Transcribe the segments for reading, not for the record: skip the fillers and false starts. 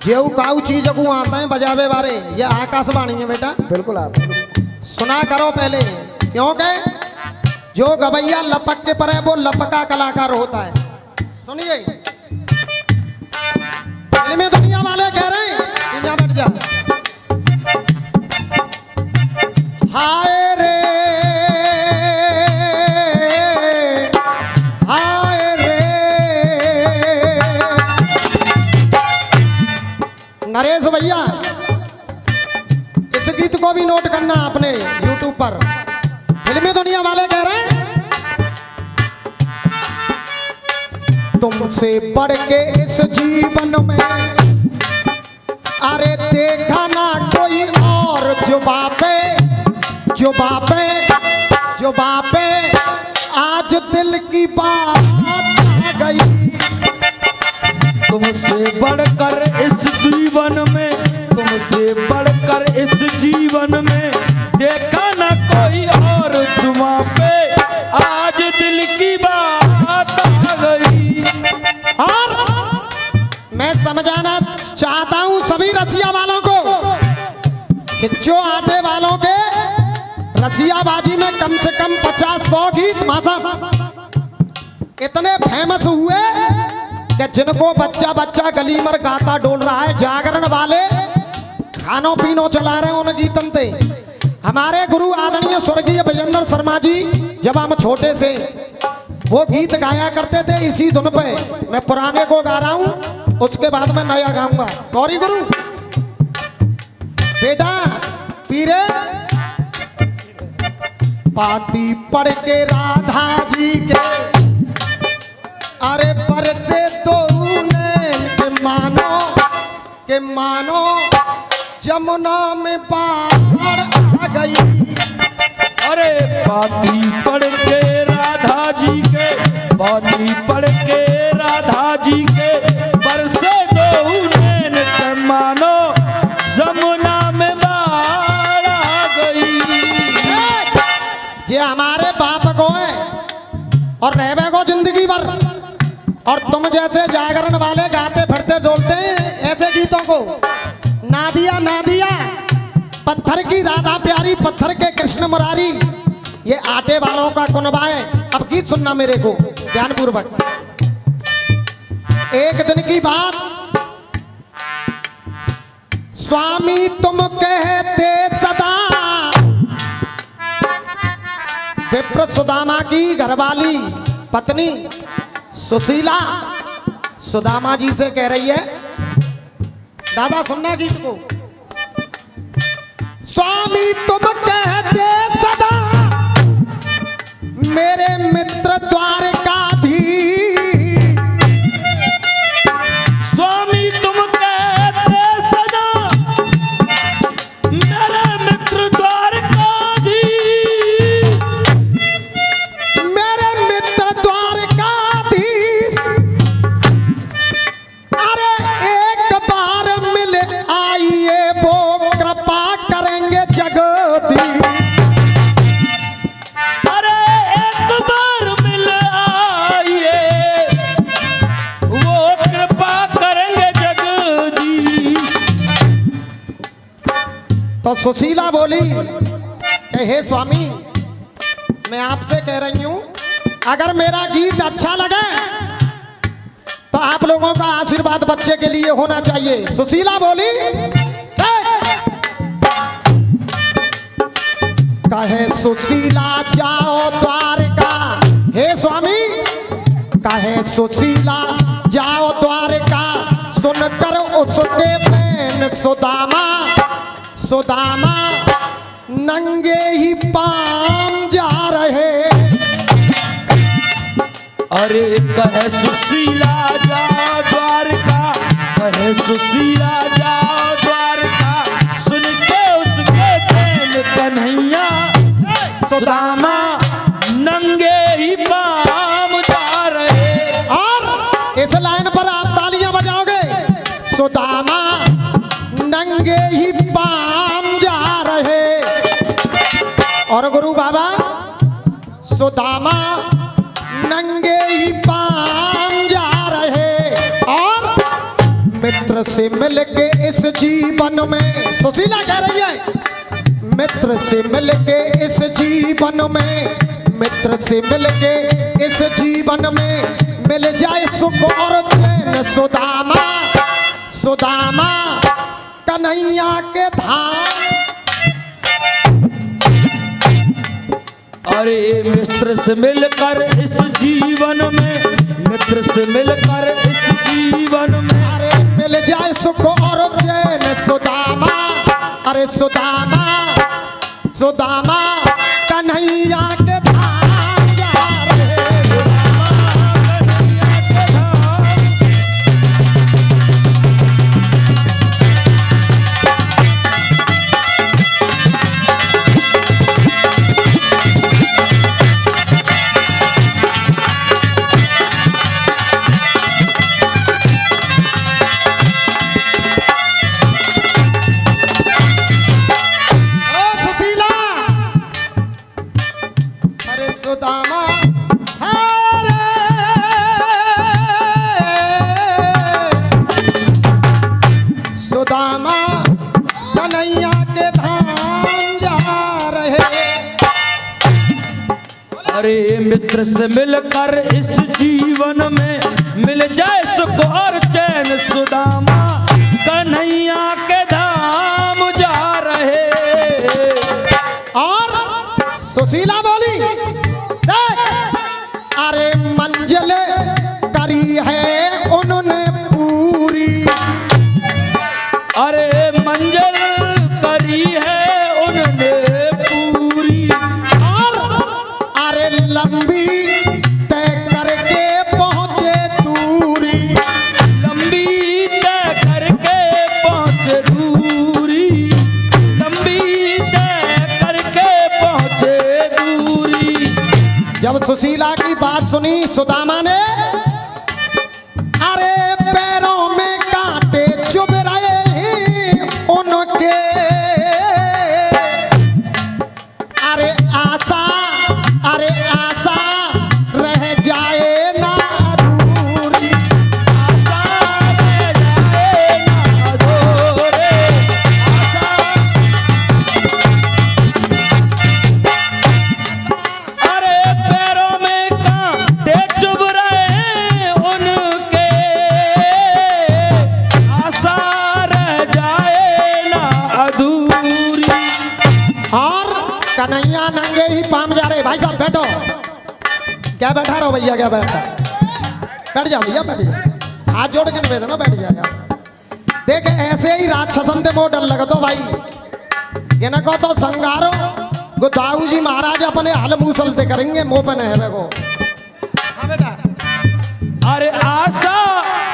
जेऊ काऊ चीज को आता है बजावे बारे, ये आकाशवाणी है बेटा। बिल्कुल आता है। सुना करो पहले, क्योंकि जो गवैया लपक के पर है वो लपका कलाकार होता है। सुनिए, फिल्मी दुनिया वाले कह रहे हैं, दुनिया बैठ जा। हाय रे हाय रे, नरेश भैया इस गीत को भी नोट करना आपने YouTube पर। फिल्मी दुनिया वाले कह रहे हैं, तुमसे बढ़ के इस जीवन में अरे देखा ना कोई और, जो बापे आज दिल की बात आ गई। तुमसे बढ़कर इस जीवन में, तुमसे बढ़कर इस जीवन में देखा ना कोई और, जुमा पे आज दिल की बात आ गई। और मैं समझाना चाहता हूं सभी रसिया वालों को, खिच्चो आटे वालों के रसियाबाजी में कम से कम 50-100 गीत इतने फेमस हुए कि जिनको बच्चा बच्चा गली मर गाता डोल रहा है। जागरण वाले खानों पीनों चला रहे हैं उन गीतन पे। हमारे गुरु आदरणीय स्वर्गीय विजेंद्र शर्मा जी जब हम छोटे से वो गीत गाया करते थे इसी धुन पे। मैं पुराने को गा रहा हूं, उसके बाद मैं नया गाऊंगा। गौरी गुरु बेटा पीरे पाती पढ़ के राधा जी के अरे बरसे तो के मानो जमुना में बाढ़ आ गई। अरे पाती पढ़ के राधा जी के, पाती पढ़ के राधा जी के बरसे दो नैन के मानो जमुना में बाढ़ आ गई। ये हमारे बाप को है और रहवे को जिंदगी भर, और तुम जैसे जागरण वाले गाते फिरते डोलते हैं ऐसे गीतों को। नादिया नादिया पत्थर की राधा प्यारी, पत्थर के कृष्ण मुरारी, ये आटे वालों का कुनबा है। अब गीत सुनना मेरे को ध्यान पूर्वक। एक दिन की बात, स्वामी तुम कहते सदा, विप्र सुदामा की घरवाली पत्नी सुशीला सुदामा जी से कह रही है, दादा सुनना गीत को। स्वामी तुम कहते सदा मेरे मित्र द्वारकाधीश, स्वामी तुम कहते सदा मेरे मित्र द्वारकाधीश, मेरे मित्र द्वारकाधीश, अरे एक बार मिल आइए वो कृपा करेंगे जगदीश। अरे एक बार मिल आइए वो कृपा करेंगे जगदीश। तो सुशीला बोली कि हे स्वामी, मैं आपसे कह रही हूं अगर मेरा गीत अच्छा लगे तो आप लोगों का आशीर्वाद बच्चे के लिए होना चाहिए। सुशीला बोली कहे सुशीला जाओ द्वारका, हे स्वामी कहे सुशीला जाओ द्वारका, सुनकर उसके बहन सुदामा, सुदामा नंगे ही पाम जा रहे। अरे कहे सुशीला जाओ द्वारका, कहे सुशीला जाओ द्वारका, सुन के उसके बहन कन्हैया सुदामा नंगे ही पाम जा रहे। और इस लाइन पर आप तालियां बजाओगे, सुदामा नंगे ही पाम जा रहे। और गुरु बाबा सुदामा नंगे ही पाम जा रहे, और मित्र से मिलके इस जीवन में, सुशीला कह रही है, मित्र से मिलके इस जीवन में, मित्र से मिलके इस जीवन में मिल जाए सुख और चैन। सुदामा सुदामा कन्हैया के धाम। अरे मित्र से मिलकर इस जीवन में, मित्र से मिलकर इस जीवन में, अरे मिल जाए सुख और चैन। सुदामा अरे सुदामा सुदामा कन्हैया के धाम जा रहे। कन्हैया के धाम। ओ सुशीला, अरे सुदामा अरे सुदामा कन्हैया के धाम जा रहे। अरे मित्र से मिलकर इस जीवन में मिल जाए सुख और चैन। सुदामा कन्हैया के धाम जा रहे। और सुशीला बोली, देख अरे मंजिल करी है उन्होंने पूरी। अरे मंजिल करी है उन्होंने पूरी। और अरे लंबी तय करके पहुंचे दूरी। लंबी तय करके पहुंचे दूरी। लंबी तय करके पहुंचे दूरी। जब सुशीला की बात सुनी सुदामा ने, अरे पैरों में कांटे चुभ रहे हैं उनके। अरे आशा रह जाए ना अधूरी। आशा रह जाए ना अधूरे। अरे पैरों में कांटे चुभ रहे हैं उनके। आशा रह जाए ना अधूरी। और कन्हैया नंगे ही पाम जा रहे। भाई साहब बैठो, क्या बैठा रहो भैया, क्या बैठ जाओ भैया, बैठ जाओ, हाथ जोड़ के निवेदन, बैठ जाएगा। देख ऐसे ही राक्षसन ते मोह डर लगतो भाई, ये न को तो संगारो गोदाऊ जी महाराज अपने हल मूसल से करेंगे मुंह पे है को। हाँ बेटा, अरे आशा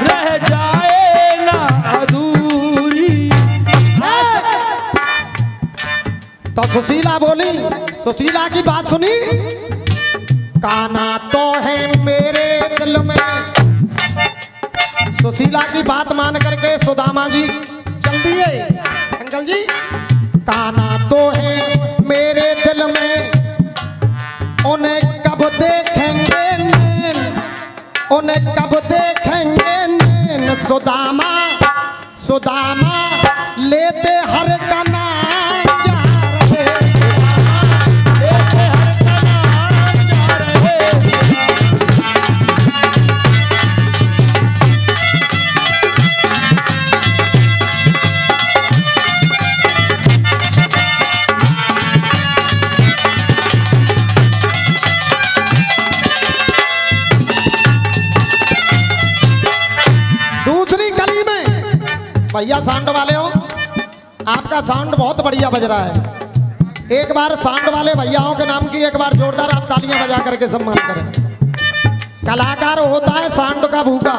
रह जाए ना अधूरी। तो सुशीला बोली, सुशीला की बात सुनी, काना तो है मेरे दिल में। सुशीला की बात मान करके सुदामा जी चल दिए। अंकल जी, काना तो है मेरे दिल में, उन्हें कब देखेंगे नैन, उन्हें कब देखेंगे नैन। सुदामा सुदामा लेते हर का नाम जा रहे। लेते हर का नाम जा रहे। दूसरी गली में भैया साउंड वाले हो, आपका साउंड बहुत बढ़िया बज रहा है। एक बार साउंड वाले भैयाओं के नाम की एक बार जोरदार आप तालियां बजा करके सम्मान करें। कलाकार होता है साउंड का भूखा,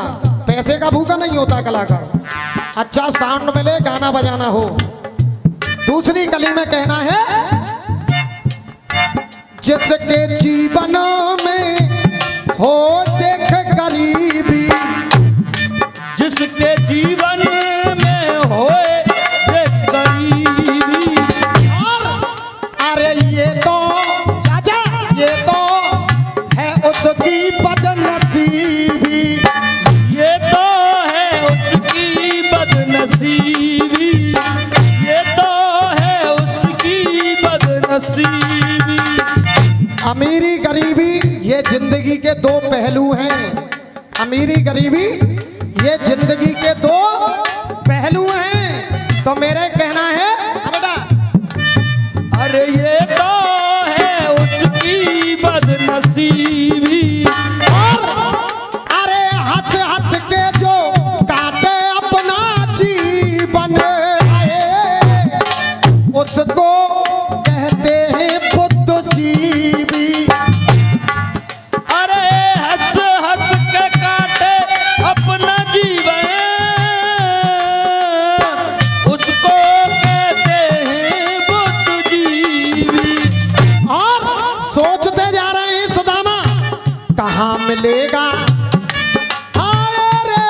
पैसे का भूखा नहीं होता कलाकार। अच्छा साउंड मिले, गाना बजाना हो। दूसरी गली में कहना है, जिसके जीवन में हो देख गरीबी, जिसके जीवन में होए देख गरीबी। और अरे ये तो चाचा, ये तो है उसकी बदनसीबी। ये तो है उसकी अमीरी गरीबी ये जिंदगी के दो पहलू हैं। अमीरी गरीबी ये जिंदगी के दो पहलू हैं। तो मेरे कहना है बेटा, अरे ये तो है उसकी बदनसीबी, और अरे हंस हंस के जो काटे अपना जीवन आए, उसको कहते हैं बुद्धिजीवी। अरे हंस हंस के काटे अपना जीवन, उसको कहते हैं बुद्धिजीवी। और सोचते जा रहे हैं सुदामा कहाँ मिलेगा हाय रे,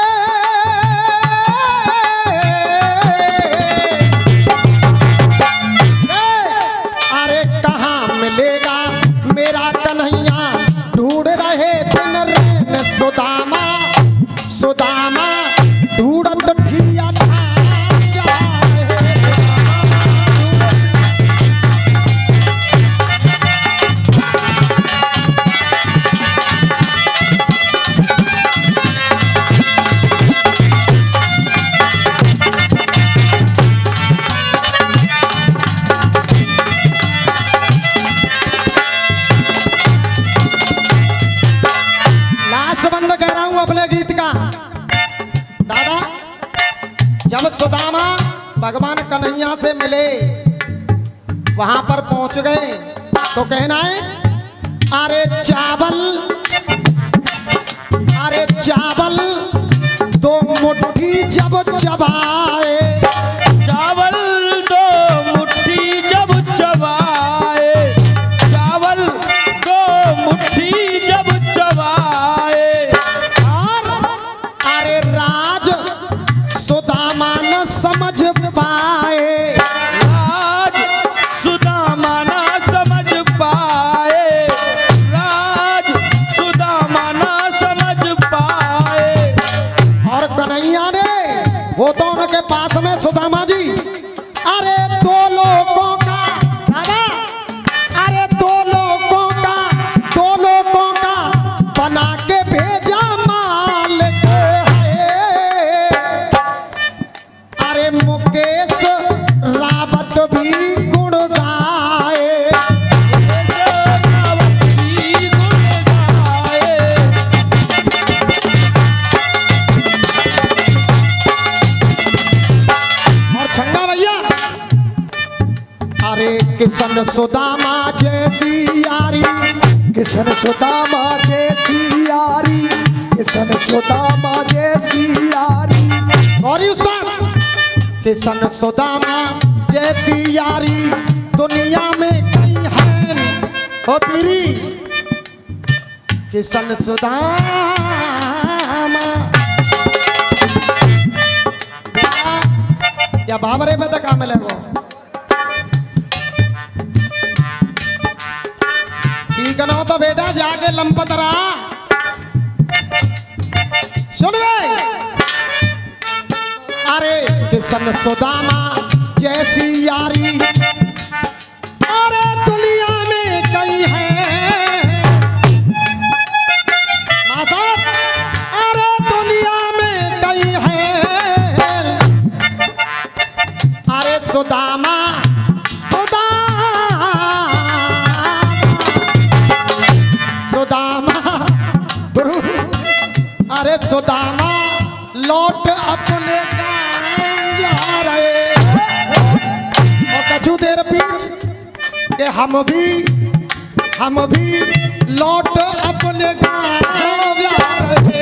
अरे कहाँ मिलेगा मेरा कन्हैया, ढूंढ रहे दिन रैन सुदामा, सुदामा ढूंढत ठिया ठाक जाए। लास्ट बंद कह रहा हूं अपने गीत का। दादा जब सुदामा भगवान कन्हैया से मिले, वहां पर पहुंच गए, तो कहना है अरे चावल, अरे चावल दो मुट्ठी जब चबाए, चावल दो मुट्ठी जब चबाए, चावल दो मुट्ठी जब चबाए, और अरे राज सुदामा न समझ पाए, राज सुदामा ना समझ पाए, राज सुदामा ना समझ पाए। और कन्हैया ने वो तो उनके पास में सुदामा जी, अरे दो लोगों का दादा, अरे दो लोगों का बना के भेजा माल के है। अरे मुकेश रावत भी गुण गाए, रावत भी गुण गाए। और छंगा भैया, अरे किशन सुदामा जैसी यारी, किसन सुदामा जैसी यारी, किसन सुदामा जैसी यारी। और ये उस्ताद, किशन सुदामा जैसी यारी दुनिया में कहीं है ओ पीरी, किशन सुदामा बेटा, या बाबरे में तो काम मिलेगा। सीखना तो बेटा जाके लंपत रहा, सुन बे, अरे किशन सुदामा जैसी यारी, अरे दुनिया में कहीं है मां साहब, अरे दुनिया में कहीं है, अरे सुदामा सुदामा सुदामा गुरु, अरे सुदामा लौट अपने गांव जा रहे, और कछु देर पीछ के हम भी लौट अपने गांव जा रहे।